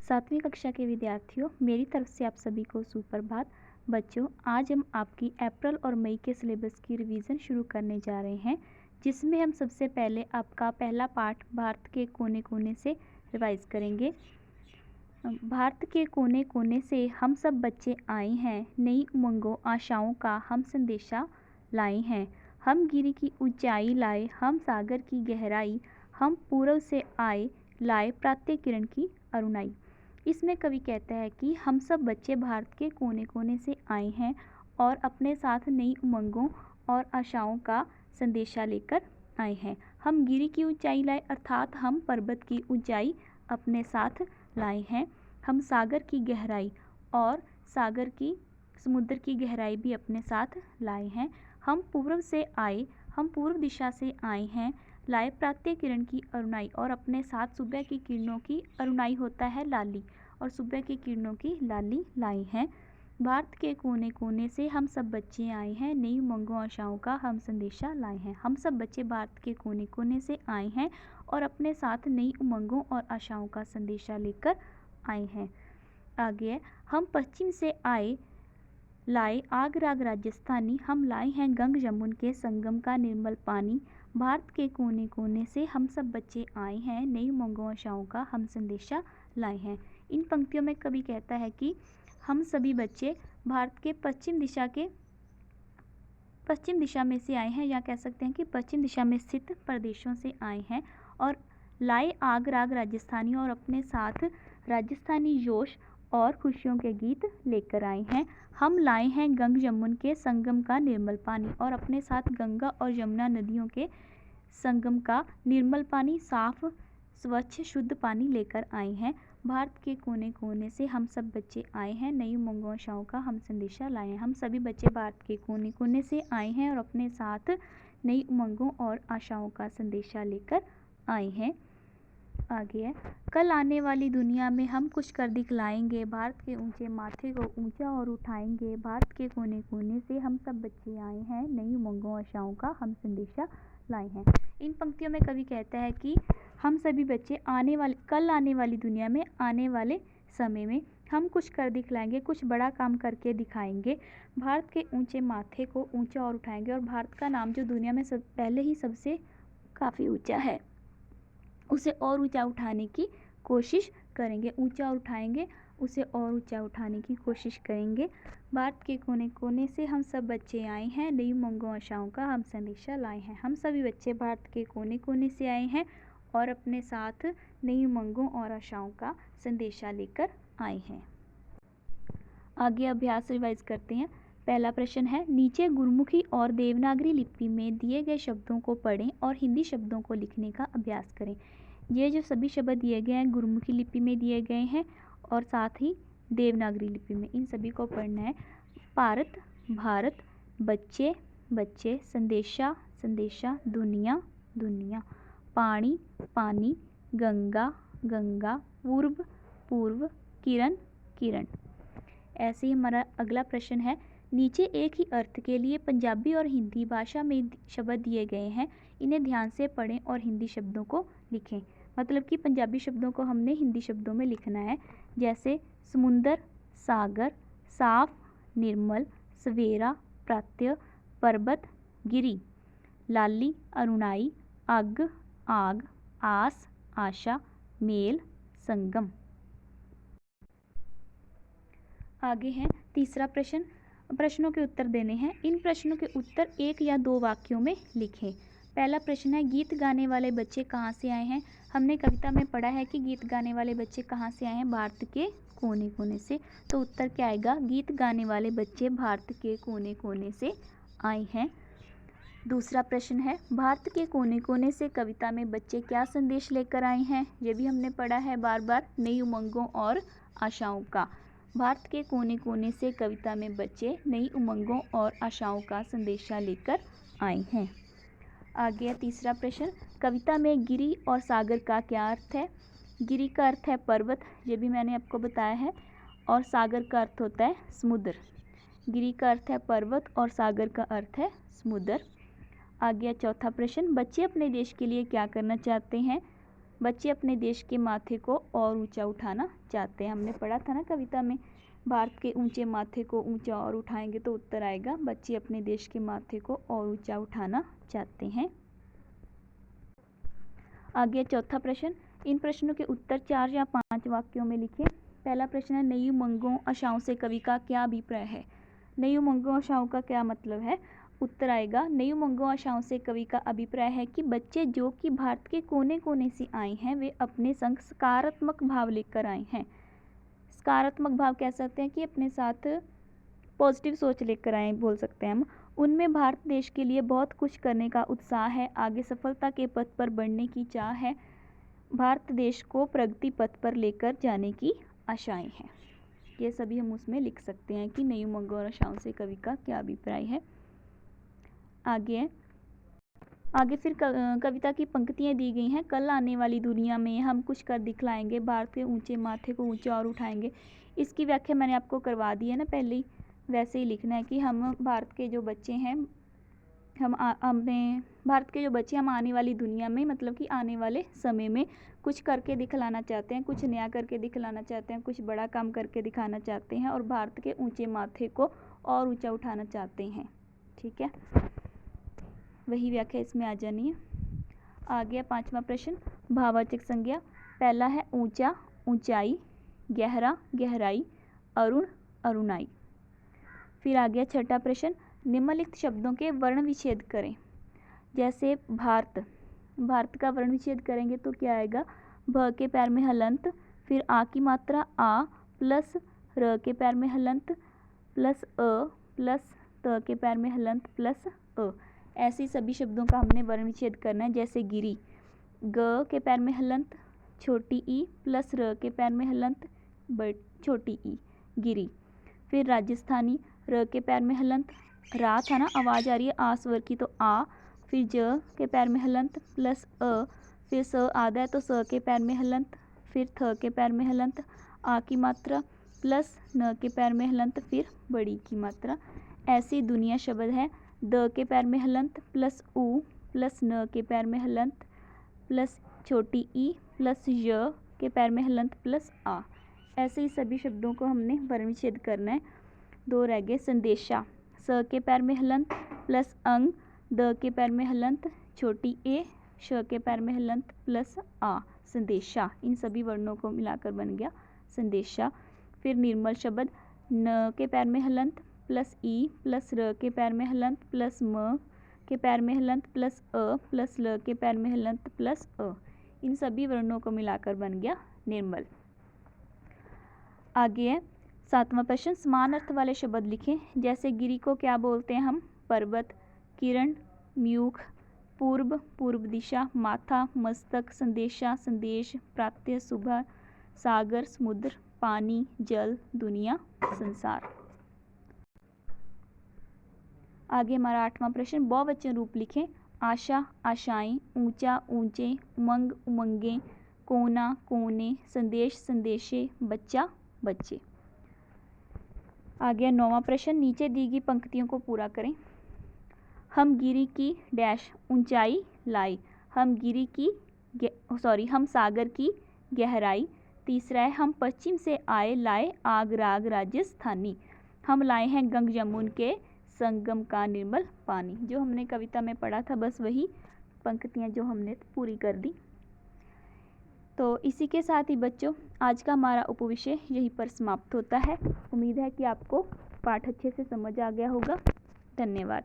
सातवीं कक्षा के विद्यार्थियों, मेरी तरफ से आप सभी को सुप्रभात। बच्चों, आज हम आपकी अप्रैल और मई के सिलेबस की रिवीजन शुरू करने जा रहे हैं, जिसमें हम सबसे पहले आपका पहला पाठ भारत के कोने कोने से रिवाइज करेंगे। भारत के कोने कोने से हम सब बच्चे आए हैं, नई उमंगों आशाओं का हम संदेशा लाए हैं। हम गिरी की ऊंचाई लाए, हम सागर की गहराई, हम पूर्व से आए लाए प्रातः किरण की अरुणाई। इसमें कवि कहता है कि हम सब बच्चे भारत के कोने कोने से आए हैं और अपने साथ नई उमंगों और आशाओं का संदेशा लेकर आए हैं। हम गिरी की ऊंचाई लाए अर्थात हम पर्वत की ऊंचाई अपने साथ लाए हैं। हम सागर की गहराई और सागर की समुद्र की गहराई भी अपने साथ लाए हैं। हम पूर्व से आए, हम पूर्व दिशा से आए हैं, लाए प्रातः किरण की अरुणाई और अपने साथ सुबह की किरणों की अरुणाई होता है लाली और सुबह की किरणों की लाली लाई हैं। भारत के कोने कोने से हम सब बच्चे आए हैं, नई उमंगों आशाओं का हम संदेशा लाए हैं। हम सब बच्चे भारत के कोने कोने से आए हैं और अपने साथ नई उमंगों और आशाओं का संदेशा लेकर आए हैं। आगे है, हम पश्चिम से आए लाए आग राग राजस्थानी, हम लाए हैं गंग जमुन के संगम का निर्मल पानी। भारत के कोने कोने से हम सब बच्चे आए हैं, नई उमंगों आशाओं का हम संदेशा लाए हैं। इन पंक्तियों में कवि कहता है कि हम सभी बच्चे भारत के पश्चिम दिशा में से आए हैं, या कह सकते हैं कि पश्चिम दिशा में स्थित प्रदेशों से आए हैं और लाए आग राग राजस्थानी और अपने साथ राजस्थानी जोश और खुशियों के गीत लेकर आए हैं। हम लाए हैं गंग जमुन के संगम का निर्मल पानी और अपने साथ गंगा और यमुना नदियों के संगम का निर्मल पानी, साफ स्वच्छ शुद्ध पानी लेकर आए हैं। भारत के कोने कोने से हम सब बच्चे आए हैं, नई उमंगों आशाओं का हम संदेशा लाए हैं। हम सभी बच्चे भारत के कोने कोने से आए हैं और अपने साथ नई उमंगों और आशाओं का संदेशा लेकर आए हैं। आगे है, कल आने वाली दुनिया में हम कुछ कर दिखलाएंगे, भारत के ऊंचे माथे को ऊंचा और उठाएंगे। भारत के कोने कोने से हम सब बच्चे आए हैं, नई उमंगों आशाओं का हम संदेशा लाए हैं। इन पंक्तियों में कवि कहता है कि हम सभी बच्चे कल आने वाली दुनिया में, आने वाले समय में हम कुछ कर दिखलाएंगे, कुछ बड़ा काम करके दिखाएंगे। भारत के ऊंचे माथे को ऊंचा और उठाएंगे और भारत का नाम जो दुनिया में पहले ही सबसे काफ़ी ऊंचा है, उसे और ऊंचा उठाने की कोशिश करेंगे। ऊंचा उठाएंगे, उसे और ऊंचा उठाने की कोशिश करेंगे। भारत के कोने कोने से हम सब बच्चे आए हैं, नई उमंगों आशाओं का हम संदेशा लाए हैं। हम सभी बच्चे भारत के कोने कोने से आए हैं और अपने साथ नई उमंगों और आशाओं का संदेशा लेकर आए हैं। आगे अभ्यास रिवाइज करते हैं। पहला प्रश्न है, नीचे गुरमुखी और देवनागरी लिपि में दिए गए शब्दों को पढ़ें और हिंदी शब्दों को लिखने का अभ्यास करें। ये जो सभी शब्द दिए गए हैं गुरमुखी लिपि में दिए गए हैं और साथ ही देवनागरी लिपि में, इन सभी को पढ़ना है। भारत, भारत, बच्चे, बच्चे, संदेशा, संदेशा, दुनिया, दुनिया, पानी, पानी, गंगा, गंगा, पूर्व, पूर्व, किरण, किरण। ऐसे ही हमारा अगला प्रश्न है, नीचे एक ही अर्थ के लिए पंजाबी और हिंदी भाषा में शब्द दिए गए हैं, इन्हें ध्यान से पढ़ें और हिंदी शब्दों को लिखें। मतलब कि पंजाबी शब्दों को हमने हिंदी शब्दों में लिखना है, जैसे समुंदर, सागर, साफ, निर्मल, सवेरा, प्रातः, पर्वत, गिरी, लाली, अरुणाई, अग, आग, आस, आशा, मेल, संगम। आगे है तीसरा प्रश्न, प्रश्नों के उत्तर देने हैं। इन प्रश्नों के उत्तर एक या दो वाक्यों में लिखें। पहला प्रश्न है, गीत गाने वाले बच्चे कहाँ से आए हैं। हमने कविता में पढ़ा है कि गीत गाने वाले बच्चे कहाँ से आए हैं, भारत के कोने कोने से। तो उत्तर क्या आएगा, गीत गाने वाले बच्चे भारत के कोने कोने से आए हैं। दूसरा प्रश्न है, भारत के कोने कोने से कविता में बच्चे क्या संदेश लेकर आए हैं। ये भी हमने पढ़ा है बार बार, नई उमंगों और आशाओं का। भारत के कोने कोने से कविता में बच्चे नई उमंगों और आशाओं का संदेशा लेकर आए हैं। आगे तीसरा प्रश्न, कविता में गिरी और सागर का क्या अर्थ है। गिरी का अर्थ है पर्वत, ये भी मैंने आपको बताया है, और सागर का अर्थ होता है समुद्र। गिरी का अर्थ है पर्वत और सागर का अर्थ है समुद्र। आगे चौथा प्रश्न, बच्चे अपने देश के लिए क्या करना चाहते हैं। बच्चे अपने देश के माथे को और ऊंचा उठाना चाहते हैं। हमने पढ़ा था ना कविता में, भारत के ऊंचे माथे को ऊंचा और उठाएंगे, तो उत्तर आएगा बच्चे अपने देश के माथे को और ऊंचा उठाना चाहते हैं। आगे चौथा प्रश्न, इन प्रश्नों के उत्तर 4 या 5 वाक्यों में लिखें। पहला प्रश्न है, नई उमंगों आशाओं से कवि का क्या अभिप्राय है। नई उमंगों आशाओं का क्या मतलब है। उत्तर आएगा, नई उमंगों आशाओं से कवि का अभिप्राय है कि बच्चे जो कि भारत के कोने कोने से आए हैं, वे अपने संग सकारात्मक भाव लेकर आए हैं। सकारात्मक भाव कह सकते हैं कि अपने साथ पॉजिटिव सोच लेकर आए बोल सकते हैं हम। उनमें भारत देश के लिए बहुत कुछ करने का उत्साह है, आगे सफलता के पथ पर बढ़ने की चाह है, भारत देश को प्रगति पथ पर लेकर जाने की आशाएं हैं। ये सभी हम उसमें लिख सकते हैं कि नई उमंगों और आशाओं से कवि का क्या अभिप्राय है। आगे फिर कविता की पंक्तियां दी गई हैं। कल आने वाली दुनिया में हम कुछ कर दिखलाएंगे, भारत के ऊंचे माथे को ऊंचा और उठाएंगे। इसकी व्याख्या मैंने आपको करवा दी है ना पहले ही। वैसे ही लिखना है कि हम भारत के जो बच्चे हैं, हम आने वाली दुनिया में, मतलब कि आने वाले समय में कुछ करके दिखलाना चाहते हैं, कुछ नया करके दिखलाना चाहते हैं, कुछ बड़ा काम करके दिखाना चाहते हैं और भारत के ऊंचे माथे को और ऊंचा उठाना चाहते हैं। ठीक है, वही व्याख्या इसमें आ जानी है। आ गया 5वां प्रश्न, भाववाचक संज्ञा। पहला है ऊंचा, ऊंचाई, गहरा, गहराई, अरुण, अरुणाई। फिर आ गया 6ठा प्रश्न, निम्नलिखित शब्दों के वर्ण विच्छेद करें। जैसे भारत, भारत का वर्ण विच्छेद करेंगे तो क्या आएगा, भ के पैर में हलंत, फिर आ की मात्रा आ, प्लस र के पैर में हलंत, प्लस अ, प्लस त के पैर में हलंत, प्लस अ। ऐसे सभी शब्दों का हमने वर्ण विच्छेद करना है। जैसे गिरी, ग के पैर में हलंत, छोटी ई, प्लस र के पैर में हलंत, छोटी ई, गिरी। फिर राजस्थानी, र के पैर में हलंत, रा था ना, आवाज़ आ रही है आ स्वर की, तो आ, फिर ज के पैर में हलंत, प्लस अ, फिर स आधा है तो स के पैर में हलंत, फिर थ के पैर में हलंत, आ की मात्रा, प्लस न के पैर में हलंत, फिर बड़ी की मात्रा। ऐसी दुनिया शब्द है, द के पैर में हलंत, प्लस उ, प्लस न के पैर में हलंत, प्लस छोटी ई, प्लस य के पैर में हलंत, प्लस आ। ऐसे ही सभी शब्दों को हमने वर्ण विच्छेद करना है। 2 रह गए, संदेशा, स के पैर में हलंत, प्लस अंग, द के पैर में हलंत, छोटी ए, श के पैर में हलंत, प्लस आ, संदेशा। इन सभी वर्णों को मिलाकर बन गया संदेशा। फिर निर्मल शब्द, न के पैर में हलंत, प्लस ई, प्लस र के पैर में हलंत, प्लस म के पैर में हलंत, प्लस अ, प्लस ल के पैर में हलंत, प्लस अ। इन सभी वर्णों को मिलाकर बन गया निर्मल। आगे है 7वां प्रश्न, समान अर्थ वाले शब्द लिखें। जैसे गिरी को क्या बोलते हैं हम, पर्वत, किरण, म्यूख, पूर्व, पूर्व दिशा, माथा, मस्तक, संदेशा, संदेश, प्रातः, सुबह, सागर, समुद्र, पानी, जल, दुनिया, संसार। आगे हमारा 8वां प्रश्न, बहुवचन रूप लिखें। आशा, आशाएं, ऊंचा, ऊंचे, उमंग, उमंगें, कोना, कोने, संदेश, संदेशे, बच्चा, बच्चे। आ गया 9वां प्रश्न, नीचे दी गई पंक्तियों को पूरा करें। हम गिरी की डैश ऊंचाई लाई, हम सागर की गहराई। तीसरा है, हम पश्चिम से आए लाए आग राग राजस्थानी, हम लाए हैं गंग यमुन के संगम का निर्मल पानी। जो हमने कविता में पढ़ा था, बस वही पंक्तियां जो हमने पूरी कर दी। तो इसी के साथ ही बच्चों, आज का हमारा उपविषय यहीं पर समाप्त होता है। उम्मीद है कि आपको पाठ अच्छे से समझ आ गया होगा। धन्यवाद।